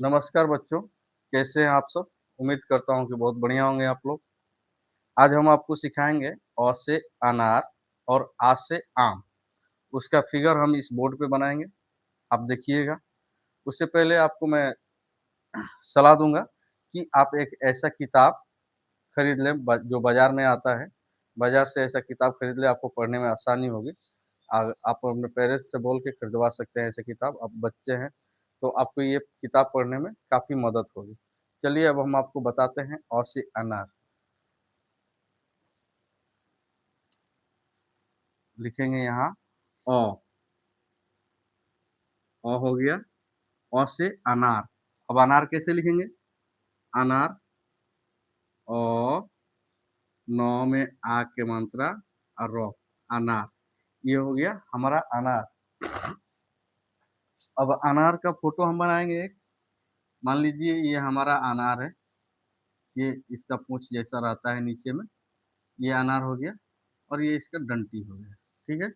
नमस्कार बच्चों, कैसे हैं आप सब? उम्मीद करता हूँ कि बहुत बढ़िया होंगे आप लोग। आज हम आपको सिखाएंगे अ से अनार और आ से आम। उसका फिगर हम इस बोर्ड पे बनाएंगे, आप देखिएगा। उससे पहले आपको मैं सलाह दूंगा कि आप एक ऐसा किताब खरीद लें जो बाजार में आता है। बाजार से ऐसा किताब खरीद लें, आपको पढ़ने में आसानी होगी। आप अपने पेरेंट्स से बोल के खरीदवा सकते हैं ऐसे किताब। आप बच्चे हैं तो आपको ये किताब पढ़ने में काफ़ी मदद होगी। चलिए अब हम आपको बताते हैं अ से अनार। लिखेंगे यहाँ अ। अ हो गया। अ से अनार। अब अनार कैसे लिखेंगे? अनार अ, नौ में आ के मात्रा और र, अनार। ये हो गया हमारा अनार। अब अनार का फोटो हम बनाएंगे एक। मान लीजिए ये हमारा अनार है। ये इसका पूंछ जैसा रहता है नीचे में। ये अनार हो गया और ये इसका डंटी हो गया। ठीक है।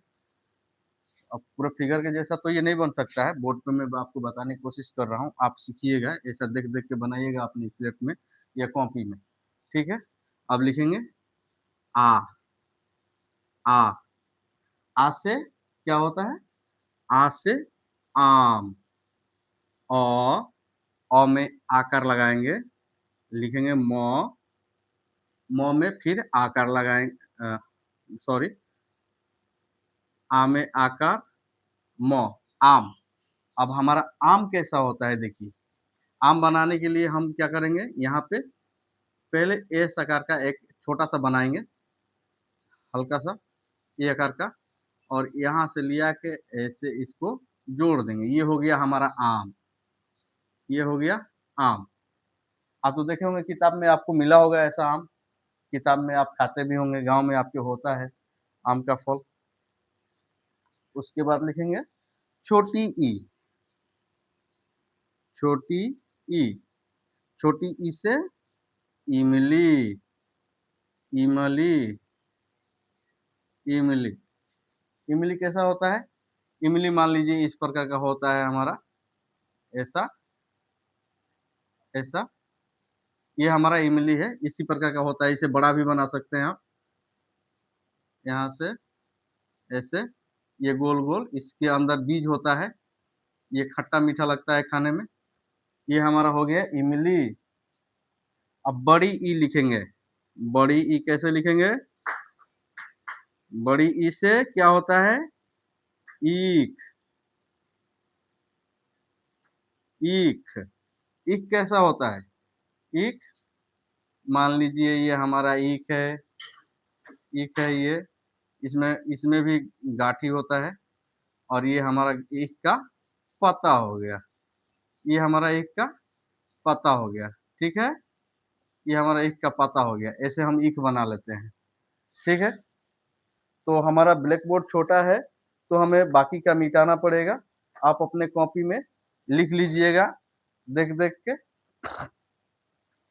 अब पूरा फिगर के जैसा तो ये नहीं बन सकता है। बोर्ड पे मैं आपको बताने की कोशिश कर रहा हूँ, आप सीखिएगा। ऐसा देख देख के बनाइएगा अपनी स्लेट में या कॉपी में। ठीक है। अब लिखेंगे आ। आ। आ से क्या होता है? आ से आम। अ। अ में आकार लगाएंगे, लिखेंगे म। म में फिर आकार लगाएंगे, सॉरी, आ में आकार, म, आम। अब हमारा आम कैसा होता है देखिए। आम बनाने के लिए हम क्या करेंगे, यहाँ पे पहले एस आकार का एक छोटा सा बनाएंगे, हल्का सा ए आकार का। और यहाँ से लिया के ऐसे इसको जोड़ देंगे। ये हो गया हमारा आम। ये हो गया आम। आप तो देखे होंगे किताब में आपको मिला होगा ऐसा आम। किताब में आप खाते भी होंगे, गांव में आपके होता है आम का फल। उसके बाद लिखेंगे छोटी ई। छोटी ई। छोटी ई से इमली। इमली। इमली। इमली कैसा होता है? इमली मान लीजिए इस प्रकार का होता है हमारा, ऐसा ऐसा। ये हमारा इमली है, इसी प्रकार का होता है। इसे बड़ा भी बना सकते हैं आप, यहाँ से ऐसे। ये गोल गोल, इसके अंदर बीज होता है। ये खट्टा मीठा लगता है खाने में। ये हमारा हो गया इमली। अब बड़ी ई लिखेंगे। बड़ी ई कैसे लिखेंगे? बड़ी ई से क्या होता है? ईख। ईख। ईख कैसा होता है? ईख मान लीजिए ये हमारा ईख है। ईख है ये। इसमें इसमें भी गाठी होता है। और ये हमारा ईख का पत्ता हो गया। ये हमारा ईख का पत्ता हो गया। ठीक है। ये हमारा ईख का पत्ता हो गया। ऐसे हम ईख बना लेते हैं। ठीक है। तो हमारा ब्लैक बोर्ड छोटा है तो हमें बाकी का मिटाना पड़ेगा। आप अपने कॉपी में लिख लीजिएगा देख देख के।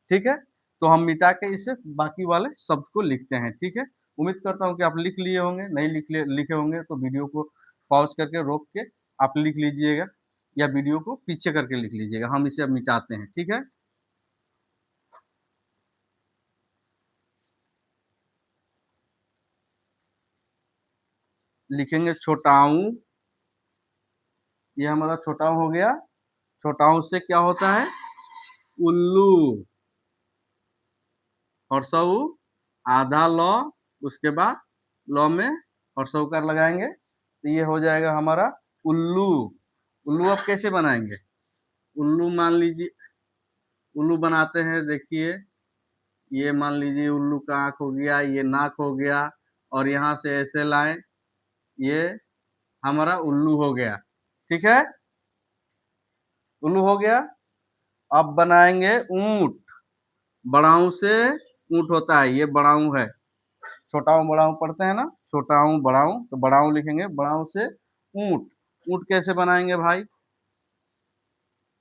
ठीक है। तो हम मिटा के इसे बाकी वाले शब्द को लिखते हैं। ठीक है। उम्मीद करता हूँ कि आप लिख लिए होंगे। नहीं लिखे होंगे तो वीडियो को पॉज करके रोक के आप लिख लीजिएगा, या वीडियो को पीछे करके लिख लीजिएगा। हम इसे अब मिटाते हैं। ठीक है। लिखेंगे छोटाऊ। ये हमारा छोटाऊ हो गया। छोटाऊ से क्या होता है? उल्लू। हर्षऊ आधा ल, उसके बाद ल में हर्षऊकार लगाएंगे तो ये हो जाएगा हमारा उल्लू। उल्लू अब कैसे बनाएंगे? उल्लू मान लीजिए, उल्लू बनाते हैं देखिए। ये मान लीजिए उल्लू का आंख हो गया, ये नाक हो गया। और यहाँ से ऐसे लाएं, ये हमारा उल्लू हो गया। ठीक है। उल्लू हो गया। अब बनाएंगे ऊंट। बड़ाऊ से ऊंट होता है, ये बड़ाऊ है। छोटाऊ बड़ाऊ पढ़ते हैं ना, छोटाऊ बड़ाऊ, तो बड़ाऊ लिखेंगे। बड़ाऊ से ऊंट। ऊंट कैसे बनाएंगे भाई?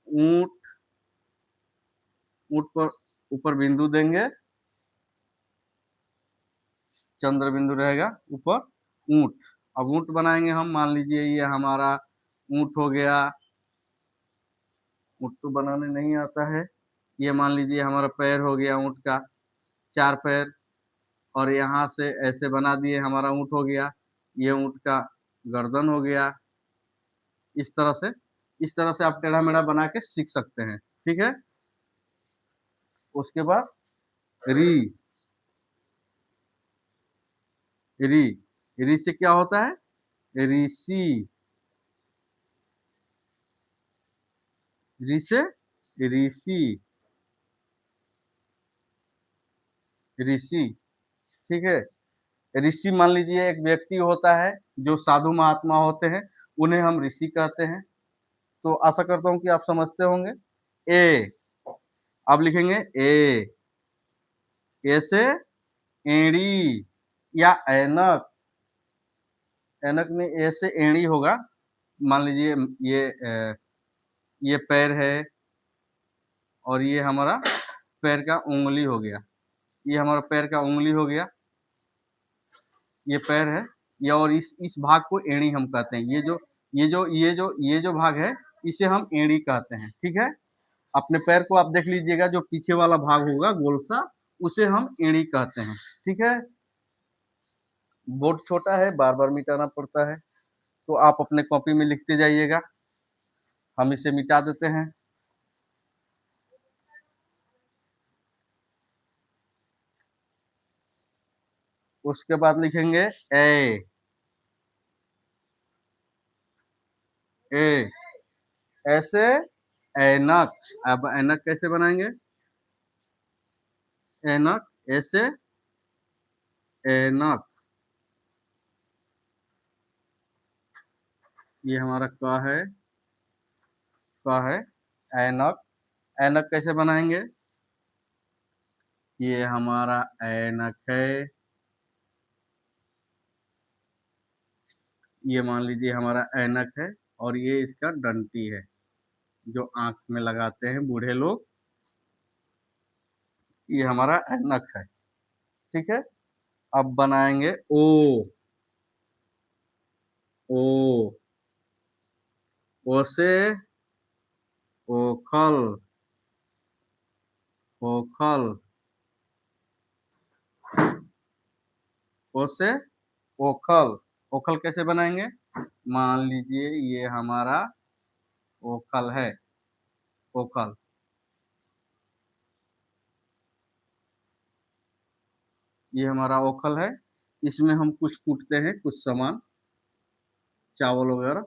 ऊंट, ऊंट पर ऊपर बिंदु देंगे, चंद्र बिंदु रहेगा ऊपर। ऊंट। अब ऊंट बनाएंगे हम। मान लीजिए ये हमारा ऊंट हो गया। ऊँट तो बनाने नहीं आता है। ये मान लीजिए हमारा पैर हो गया ऊँट का, 4 पैर, और यहाँ से ऐसे बना दिए, हमारा ऊँट हो गया। ये ऊँट का गर्दन हो गया। इस तरह से आप टेढ़ा-मेढ़ा बना के सीख सकते हैं, ठीक है? उसके बाद री, री, री से क्या होता है? ऋषि, री से ऋषि, ऋषि, ठीक है? ऋषि मान लीजिए एक व्यक्ति होता है, जो साधु महात्मा होते हैं, उन्हें हम ऋषि कहते हैं। तो आशा करता हूँ कि आप समझते होंगे। ए, अब लिखेंगे ए, ए से एड़ी या ऐनक, ऐनक में ए से एड़ी होगा। मान लीजिए ये पैर है और ये हमारा पैर का उंगली हो गया। ये हमारा पैर का उंगली हो गया, ये पैर है, ये और इस भाग को एड़ी हम कहते हैं। ये जो भाग है, इसे हम एड़ी कहते हैं, ठीक है? अपने पैर को आप देख लीजिएगा, जो पीछे वाला भाग होगा गोल सा, उसे हम एड़ी कहते हैं, ठीक है? बोर्ड छोटा है, बार-बार मिटाना पड़ता है, तो आप अपने कॉपी में लिखते जाइएगा। हम इसे मिटा देते हैं। उसके बाद लिखेंगे ए, ए, ऐसे ऐनक। अब ऐनक कैसे बनाएंगे? ऐनक, ऐसे ऐनक, ये हमारा क है, क है, ऐनक। ऐनक कैसे बनाएंगे? ये हमारा ऐनक है, ये मान लीजिए हमारा ऐनक है, और ये इसका डंटी है, जो आँख में लगाते हैं बूढ़े लोग। ये हमारा ऐनक है, ठीक है? अब बनाएंगे ओ, ओ, ओ से ओखल, ओखल, ओ से ओखल। ओखल कैसे बनाएंगे? मान लीजिए ये हमारा ओखल है, ओखल। ये हमारा ओखल है। इसमें हम कुछ कूटते हैं, कुछ सामान, चावल वगैरह,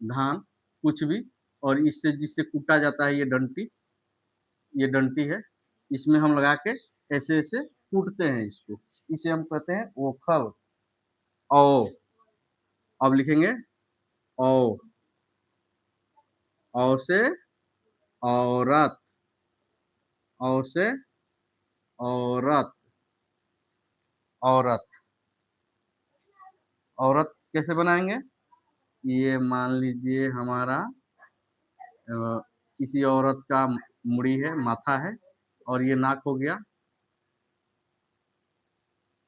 धान, कुछ भी, और इससे जिससे कूटा जाता है, ये डंटी है। इसमें हम लगा के ऐसे-ऐसे कूटते हैं इसको। इसे हम कहते हैं ओखल। औ, अब लिखेंगे औ, औ से औरत, औ से औरत, औरत। औरत कैसे बनाएंगे? ये मान लीजिए हमारा किसी औरत का मुड़ी है, माथा है, और ये नाक हो गया,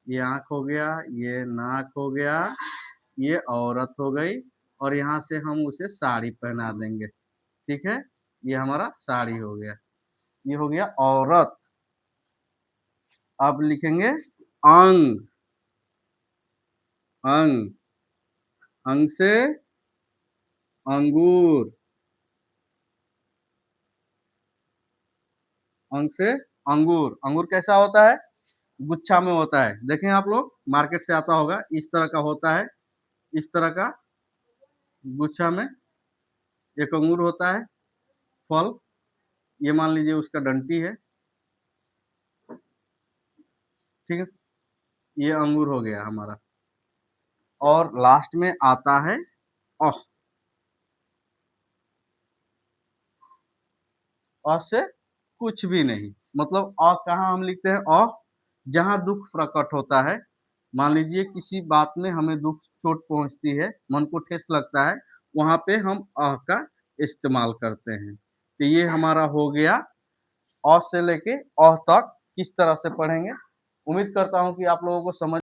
ये आँख हो गया, ये नाक हो गया, ये औरत हो गई, और यहाँ से हम उसे साड़ी पहना देंगे, ठीक है? ये हमारा साड़ी हो गया। ये हो गया औरत। अब लिखेंगे अंग, अंग, अंग से अंगूर, अंग से अंगूर। अंगूर कैसा होता है? गुच्छा में होता है। देखें आप लोग, मार्केट से आता होगा, इस तरह का होता है, इस तरह का गुच्छा में एक अंगूर होता है, फल। ये मान लीजिए उसका डंटी है, ठीक है? ये अंगूर हो गया हमारा। और लास्ट में आता है अ। अ से कुछ भी नहीं, मतलब अ कहाँ हम लिखते हैं? अ, जहाँ दुख प्रकट होता है। मान लीजिए किसी बात में हमें दुख, चोट पहुँचती है, मन को ठेस लगता है, वहाँ पे हम अ का इस्तेमाल करते हैं। तो ये हमारा हो गया अ से लेके अ तक किस तरह से पढ़ेंगे। उम्मीद करता हूँ कि आप लोगों को समझ